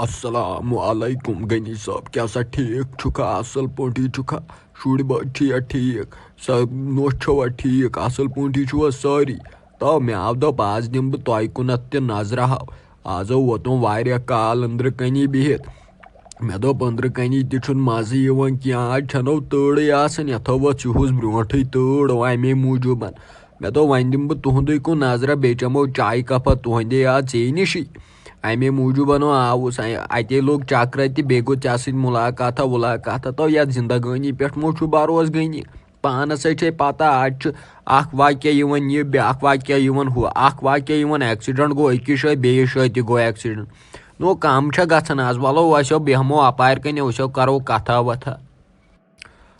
अस्सलामुअलैकुम गनी साहब क्या सा ठीक छुका असल पोटी छुका शुड़ बचिया ठीक सब नोश छवा ठीक असल पोटी छुआ सारी तो मे आव दप आज दिम बह तोय कुनत ते नजर हाव आज वोतुम वारिया काल अंदर कनी बिहित मे दोप अंदर कनी ते छुन मज यिवान किया आज छनो तड़े आसन यथो वत युहुस ब्रोंठै तड़ अमे मूजूबन मे दो वन दिम बह तुहंदे कुन नजरा बे चमो चाय कपा तुहंदे आज चे निशी अमे मूजूबन आवुस अते लोग चक्र ते बे गो चा सत मुलाकात तो या जिंदगानी पे मो भरोस गनी पानस पता आज वाक्य यह ब्याक वाक्य हु वाक्य एक्सीडेंट गो अकिस जाए बेस जाए गो एक्सीडेंट नो कम गन आज वलो वो बेहमो अपार कन वो करो कथा वथा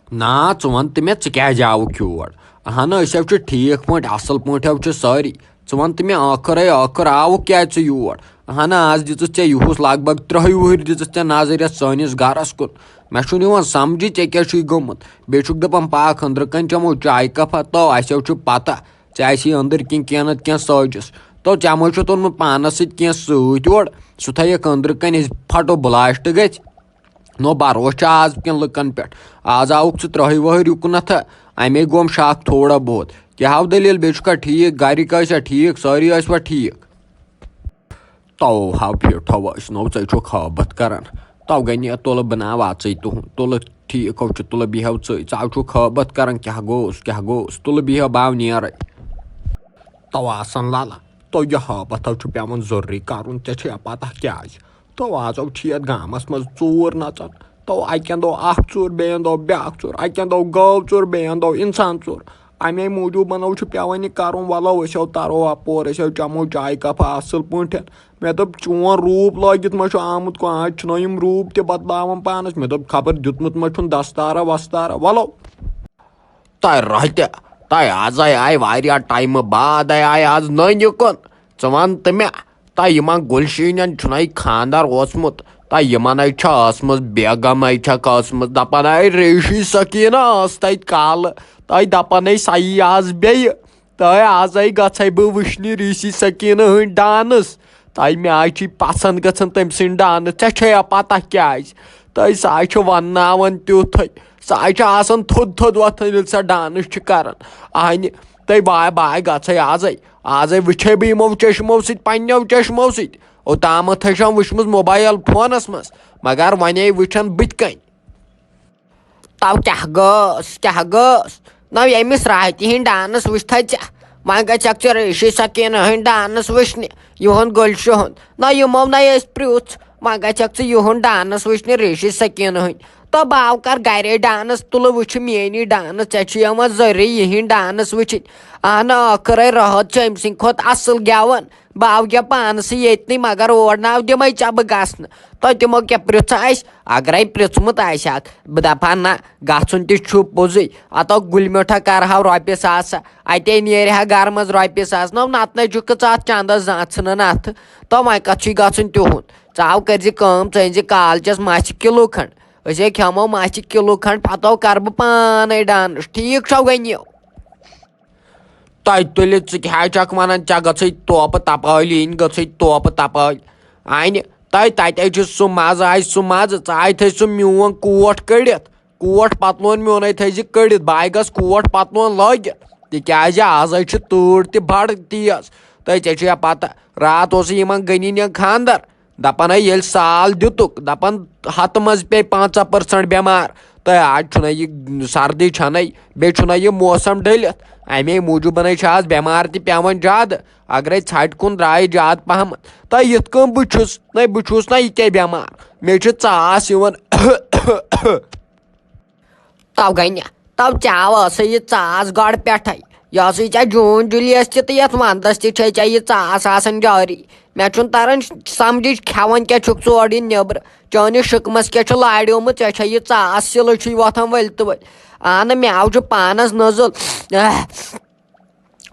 ना वन तो मे क्या आवुक योर अहन ठीक पे असल पे सारी वन तो मे आखर आवुक क्या योर अहन आज दिस युहुस लग भग 3 वहर दिस नजर सानिस गरस कुन मे समझी ऐ क्या गोमुत बे दपान पाक अंदर कन चमो चाय कपा तो असो पता ऐ अंदर क्या नत क्या सजिस तो चमो तुनमुत पानस सत सह थक अंदर कन फटो ब्लास्ट गि नो भरोस आज कन लुकन पे आज आउक 3 वहर युकनथ अमे गोम शक थोड़ा बहुत क्या दलील बे ठीक गरिक ठीक सारी ठीक तो हाव फिट नो खबत कर तो गनी तुल बना तुल ठीक तुल बिहव च खबत कर क्या गोस तुल बिह बाव नेर तो आसन लाला तो यह हबत पेवन जरूरी कर पता क्या तो आज ये गामस मज 4 नचन तो अकन दो चोर बेन दो ब्याक चोर अकन दो गौ चोर बेन दो इंसान चोर अमे मूजूबन पेवन कर वलो वो तरो अपोर चमो चाय कपा असल पे मे दोप चोन रूप लगित मा आमुत को आज रूप ते बदलावन पानस मे दोप खबर दितमुत मा दस्तारा वस्तारा वलो तय रहते तय आज आय वारिया टाइम बाद आय आज नन युकन वन तो मे तय गुलशीन खानदार ओसमुत तय बेगम कसम दपान रेशी सकीना तत काल तय दपान सही आज बे तय आज गई बह वुचन ऋषि सकीन हंद डांस तय मे आज पसंद गन तम सद डांस ऐ पता क्या तय सह वन तुथ सह थोद थोद वथन सह डांस कर अहन तय बाय बाय गई आज वुचे बह यमो चश्मो पन्नो चश्मो ओताम वुचम मोबाइल फोनस मज मगर वन वुचन बुत कन तव क्या गस न यमिस राहत हंद डांस वुथ वन गक रेशी सकीन हंद डांस वुचन युहन गुलशु हंद न यमो न प्रुथ वन गक युहन डांस वुचन रेशी सकीन हंद तो बाव कर गे डांस तुल वुच मेनी डांस ऐ जरूरी यह डांस वुचन अहन आखर रहत अम सद असल गेवन बाव गे पानस ये मगर और नाव दिम ब गसन तो तमो क्या पृथ अगर पृथमुत बह दपा ना गन तुझे अतो गुल मिठा कर रोपे सास अते नेरहा गर मज रोपे सास नो नत नक चंदस जान अत तो वह कत गन तिहुद चाव कर कॉलेजस मच किलो खंड असे खेमो मच किलो खंड पतो कर बह पान डांस ठीक छो गनी तय तुल क्या वन ऐ गई तोप तपाल इन गई तोप तपाल अन तय तत सह मज सह मज थ सह मोन कोट कड़ित कोट पतलोन मोन थी कड़ित बह गस कोट पतलोन लगित तिज आज तूर त बड़ तेज तय पता रात गनी खानदार दपान ये साल दितुक दपान हत मज पे 50% बेमार तो आज यह सर्दी बे यह मौसम डलित अमे मूजूबन आज बेमार पेवन ज्यादा अगर छट कुन द्राय ज्यादा पहम तो यथ बहुस ना यह बेमार मे चास तव गन्या तव चाव यह चास गड़ पे यह जून जुलियस तो वंदस यह चास जारी मे तरन समझ खेवन क्या चोर नबर चानिस शिकमस क्या लाड़ोमुत यह चास सिल वथन वल तो वल अहन मे आव पानस नजल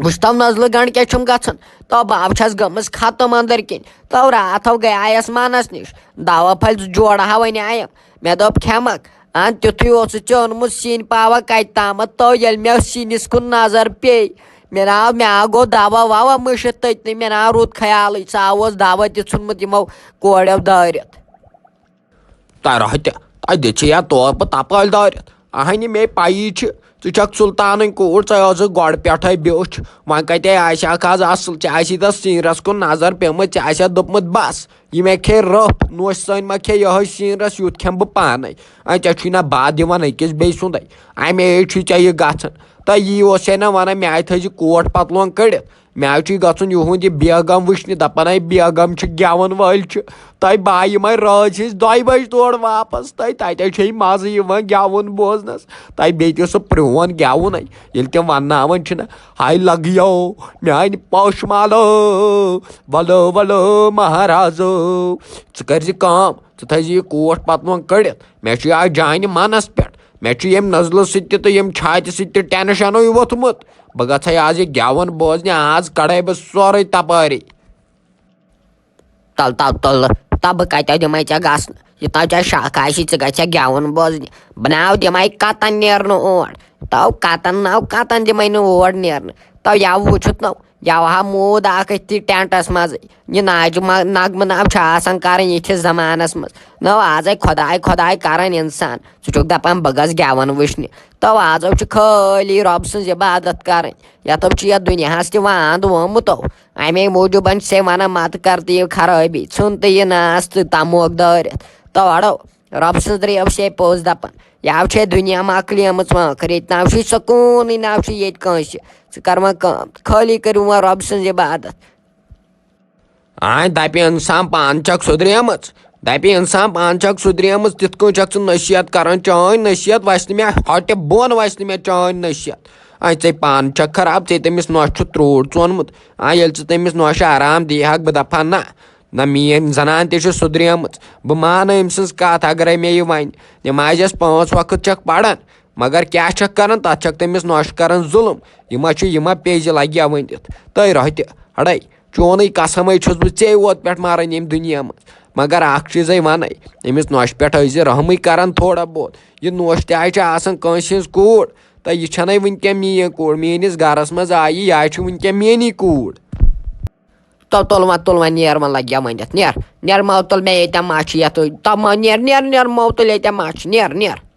वुचतव नजल गंड क्या गन तो बाव गमस खत्म अंदर कन तो रात गयास मानस निश दवा फल जोड़ा वन आयम मे दोप खेमक अन तुथु ओनमुत सिन पावा कत ताम तो ये मे सिनिस कुन नजर पे मे आव गो दवा ववा मुशित तथ मे रुद ख्याल सह दवा तुमुत यमो कोड़ो दारित Tara hati, I did ya to, but tapal diet. A honey may pie each. ژٕ چھکھ سُلطانٕنۍ کوٗر ژٕ ٲسٕکھ گۄڈٕ پٮ۪ٹھَے بیوٚچھ وۄنۍ کَتے آسہِ آز اَصٕل ژےٚ آسی تَتھ سیٖنرَس کُن نظر پیٚمٕژ ژےٚ آسہِ دوٚپمُت بَس یہِ مےٚ کھے رٔپھ نوشہِ سۭتۍ ما کھے یِہوٚے سیٖنرَس یُتھ کھٮ۪مہٕ بہٕ پانَے ژےٚ چھُے نہ بَد دِوان أکِس بیٚیہِ سُنٛدٕے اَمے چھُے ژےٚ یہِ گژھان تہٕ یی اوس ہے نہ وَنان مےٚ آیہِ تھٲیزِ کوٹ پَتلوٗن کٔڑِتھ مےٚ آو چھُے گژھُن یِہُنٛد یہِ بیگم وٕچھنہِ دَپان ہے بیگم چھِ گٮ۪وَن وٲلۍ چھِ تۄہہِ بایہِ یِمَے رٲژ ہِنٛز 2 بَجہِ تورٕ واپَس تَتہِ چھے مَزٕ یِوان گٮ۪وُن بوزنَس بیٚیہِ تہِ سُہ پرٛون گٮ۪وُنَے ییٚلہِ تِم وَنناوان چھِنہ ہاے لَگیو میٛانہِ پوشہٕ مالو وَلو وَلو مہرازو ژٕ کٔرۍزِ کٲم ژٕ تھٲیزِ یہِ کوٹ پَتلوٗن کٔڑِتھ مےٚ چھُ آز جانہِ مَنَس پٮ۪ٹھ مےٚ چھُ ییٚمہِ نٔزلہٕ سۭتۍ تہِ تہٕ ییٚمہِ چھاتہِ سۭتۍ تہِ ٹٮ۪نشَنٕے ووٚتھمُت بہٕ گژھَے آز یہِ گٮ۪وُن بوزنہِ آز کَڑَے بہٕ سورُے تَپٲری تہٕ بہٕ کَتٮ۪و دِمَے ژےٚ گژھنہٕ یوٚتام ژےٚ شَک آسی ژٕ گژھکھ گٮ۪وُن بوزنہِ بہٕ ناو دِمَے کَتَن نیرنہٕ اور کَتَن دِمَے نہٕ اور نیرنہٕ یَوٕ وٕچھُتھ نو یَوٕ ہا موٗد اَکھ أتھی ٹٮ۪نٛٹَس منٛزٕے یہِ نغمہٕ ناو چھِ آسان کَرٕنۍ یِتھِس زمانَس منٛز نو آزَے خۄداے کَران اِنسان ژٕ چھُکھ دَپان بہٕ گژھٕ گٮ۪وَن وٕچھنہِ آزو چھِ خٲلی رۄبہٕ سٕنٛز عبادت کَرٕنۍ یَتو چھِ یَتھ دُنیاہَس تہِ وانٛدٕ ووٚمُتو اَمے موٗجوٗبَن چھِ وَنان مَتہٕ کَر تہٕ یہِ خرٲبی ژھُن تہٕ یہِ ناس تہٕ تَموکھ دٲرِتھ اَڑو رۄبہٕ سٕنٛز رٲو چھے پوٚز دَپان یَوٕ چھے دُنیا مۄکلیمٕژ وٲنٛکھٕر ییٚتہِ نَو چھُے سکوٗنٕے نَو چھُ ییٚتہِ کٲنٛسہِ ژٕ کَر وۄنۍ کٲم خٲلی کٔرِو وۄنۍ رۄبہٕ سٕنٛز عبادت دَپہِ اِنسان پانہٕ چھکھ سُدریمٕژ تِتھ کٔنۍ چھکھ ژٕ نصیحت کَران چٲنۍ نصیحت وَسہِ نہٕ مےٚ ہۄٹہِ بۄن وَسہِ نہٕ مےٚ چٲنۍ نصیحت ژے پانہٕ چھکھ خراب ژےٚ تٔمِس نۄشہِ چھُ ترٛوٗڈ ژوٚنمُت ییٚلہِ ژٕ تٔمِس نۄشہِ آرام دیٖہَکھ بہٕ دَپہٕ ہا نہ میٛٲنۍ زَنان تہِ چھِ سُدریمٕژ بہٕ مانہٕ أمۍ سٕنٛز کَتھ اگرَے مےٚ یہِ وَنہِ نٮ۪مازٮ۪س 5 وقت چھکھ پَران مگر کیٛاہ چھکھ کَران تَتھ چھکھ تٔمِس نۄشہِ کَران ظُلم یہِ ما پیٚزِ لَگہِ ؤنِتھ تٔے رۄہتہِ اَڑے چونٕے قسمٕے چھُس بہٕ ژے ووت پٮ۪ٹھ مَران ییٚمہِ دُنیا منٛز مگر اَکھ چیٖزَے وَنَے أمِس نۄشہِ پٮ۪ٹھ ٲسۍزِ رحمٕے کَران تھوڑا بہت یہِ نوش تہِ آے چھِ آسان کٲنٛسہِ ہِنٛز کوٗر تہٕ یہِ چھَنَے وٕنۍکٮ۪ن میٛٲنۍ کوٗر میٛٲنِس گَرَس منٛز آیہِ یہِ آے چھِ وٕنۍکٮ۪ن میٛٲنی کوٗر تُل وۄنۍ نیر وۄنۍ لَگہِ ؤنِتھ نیر مو تُل مےٚ ییٚتٮ۪ن ماچھِ یَتھ نیر مو تُل ییٚتٮ۪ن ماچھِ نیر